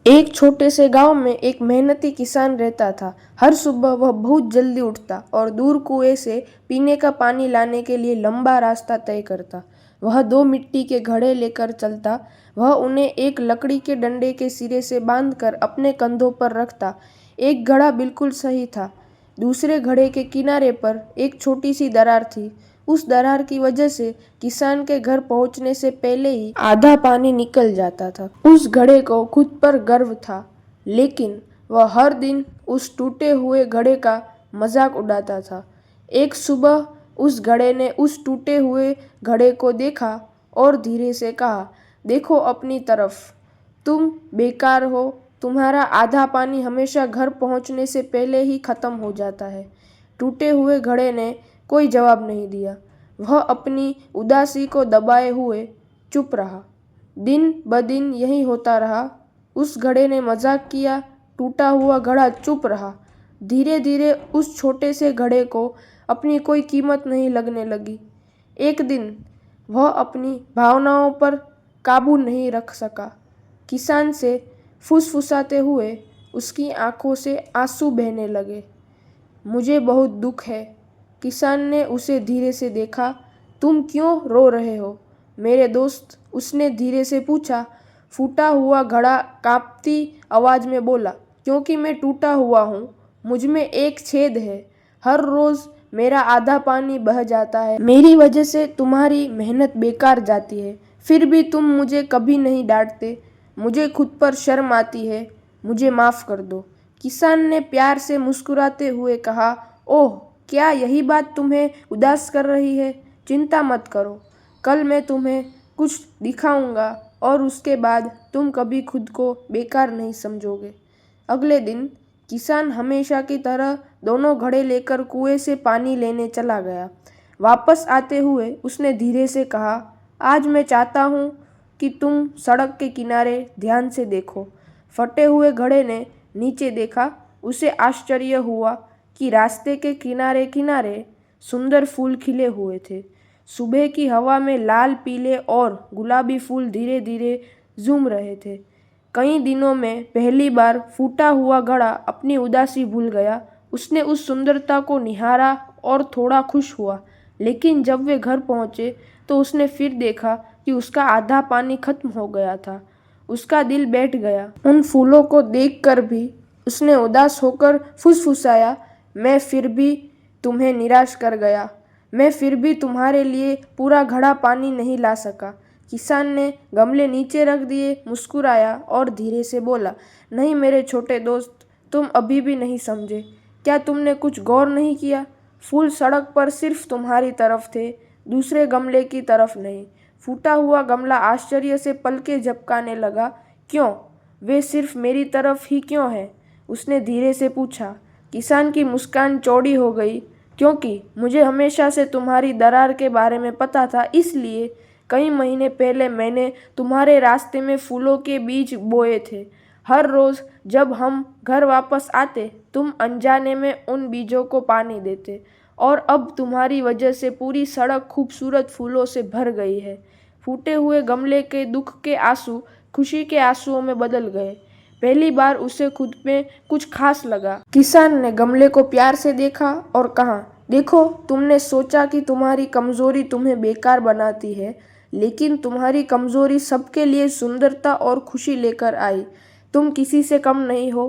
एक छोटे से गांव में एक मेहनती किसान रहता था। हर सुबह वह बहुत जल्दी उठता और दूर कुएं से पीने का पानी लाने के लिए लंबा रास्ता तय करता। वह 2 मिट्टी के घड़े लेकर चलता। वह उन्हें एक लकड़ी के डंडे के सिरे से बांधकर अपने कंधों पर रखता। एक घड़ा बिल्कुल सही था। दूसरे घड़े के किनारे पर एक छोटी सी दरार थी। उस दरार की वजह से किसान के घर पहुंचने से पहले ही आधा पानी निकल जाता था। उस घड़े को खुद पर गर्व था, लेकिन वह हर दिन उस टूटे हुए घड़े का मजाक उड़ाता था। एक सुबह उस घड़े ने उस टूटे हुए घड़े को देखा और धीरे से कहा, देखो अपनी तरफ, तुम बेकार हो। तुम्हारा आधा पानी हमेशा घर पहुंचने से पहले ही खत्म हो जाता है। टूटे हुए घड़े ने कोई जवाब नहीं दिया। वह अपनी उदासी को दबाए हुए चुप रहा। दिन ब दिन यही होता रहा। उस घड़े ने मजाक किया, टूटा हुआ घड़ा चुप रहा। धीरे धीरे उस छोटे से घड़े को अपनी कोई कीमत नहीं लगने लगी। एक दिन वह अपनी भावनाओं पर काबू नहीं रख सका। किसान से फुसफुसाते हुए उसकी आंखों से आंसू बहने लगे। मुझे बहुत दुख है। किसान ने उसे धीरे से देखा। तुम क्यों रो रहे हो मेरे दोस्त? उसने धीरे से पूछा। फूटा हुआ घड़ा कांपती आवाज में बोला, क्योंकि मैं टूटा हुआ हूँ। मुझ में एक छेद है। हर रोज मेरा आधा पानी बह जाता है। मेरी वजह से तुम्हारी मेहनत बेकार जाती है। फिर भी तुम मुझे कभी नहीं डांटते। मुझे खुद पर शर्म आती है। मुझे माफ कर दो। किसान ने प्यार से मुस्कुराते हुए कहा, ओह, क्या यही बात तुम्हें उदास कर रही है? चिंता मत करो। कल मैं तुम्हें कुछ दिखाऊंगा और उसके बाद तुम कभी खुद को बेकार नहीं समझोगे। अगले दिन किसान हमेशा की तरह दोनों घड़े लेकर कुएं से पानी लेने चला गया। वापस आते हुए उसने धीरे से कहा, आज मैं चाहता हूँ कि तुम सड़क के किनारे ध्यान से देखो। फटे हुए घड़े ने नीचे देखा। उसे आश्चर्य हुआ कि रास्ते के किनारे किनारे सुंदर फूल खिले हुए थे। सुबह की हवा में लाल, पीले और गुलाबी फूल धीरे धीरे झूम रहे थे। कई दिनों में पहली बार फूटा हुआ घड़ा अपनी उदासी भूल गया। उसने उस सुंदरता को निहारा और थोड़ा खुश हुआ। लेकिन जब वे घर पहुंचे तो उसने फिर देखा कि उसका आधा पानी खत्म हो गया था। उसका दिल बैठ गया। उन फूलों को देखकर भी उसने उदास होकर फुसफुसाया, मैं फिर भी तुम्हें निराश कर गया। मैं फिर भी तुम्हारे लिए पूरा घड़ा पानी नहीं ला सका। किसान ने गमले नीचे रख दिए, मुस्कुराया और धीरे से बोला, नहीं मेरे छोटे दोस्त, तुम अभी भी नहीं समझे। क्या तुमने कुछ गौर नहीं किया? फूल सड़क पर सिर्फ तुम्हारी तरफ थे, दूसरे गमले की तरफ नहीं। फूटा हुआ गमला आश्चर्य से पलकें झपकाने लगा। क्यों? वे सिर्फ मेरी तरफ ही क्यों है? उसने धीरे से पूछा। किसान की मुस्कान चौड़ी हो गई। क्योंकि मुझे हमेशा से तुम्हारी दरार के बारे में पता था, इसलिए कई महीने पहले मैंने तुम्हारे रास्ते में फूलों के बीज बोए थे। हर रोज जब हम घर वापस आते, तुम अनजाने में उन बीजों को पानी देते, और अब तुम्हारी वजह से पूरी सड़क खूबसूरत फूलों से भर गई है। फूटे हुए गमले के दुख के आंसू खुशी के आंसुओं में बदल गए। पहली बार उसे खुद में कुछ खास लगा। किसान ने गमले को प्यार से देखा और कहा, देखो, तुमने सोचा कि तुम्हारी कमजोरी तुम्हें बेकार बनाती है, लेकिन तुम्हारी कमजोरी सबके लिए सुंदरता और खुशी लेकर आई। तुम किसी से कम नहीं हो।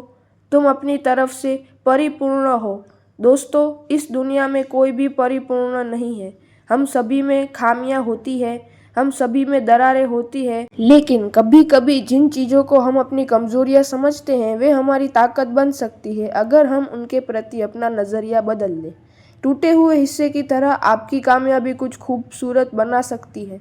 तुम अपनी तरफ से परिपूर्ण हो। दोस्तों, इस दुनिया में कोई भी परिपूर्ण नहीं है। हम सभी में खामियां होती है, हम सभी में दरारें होती है, लेकिन कभी कभी जिन चीज़ों को हम अपनी कमजोरियां समझते हैं वे हमारी ताकत बन सकती है, अगर हम उनके प्रति अपना नज़रिया बदल लें। टूटे हुए हिस्से की तरह आपकी कामयाबी कुछ खूबसूरत बना सकती है।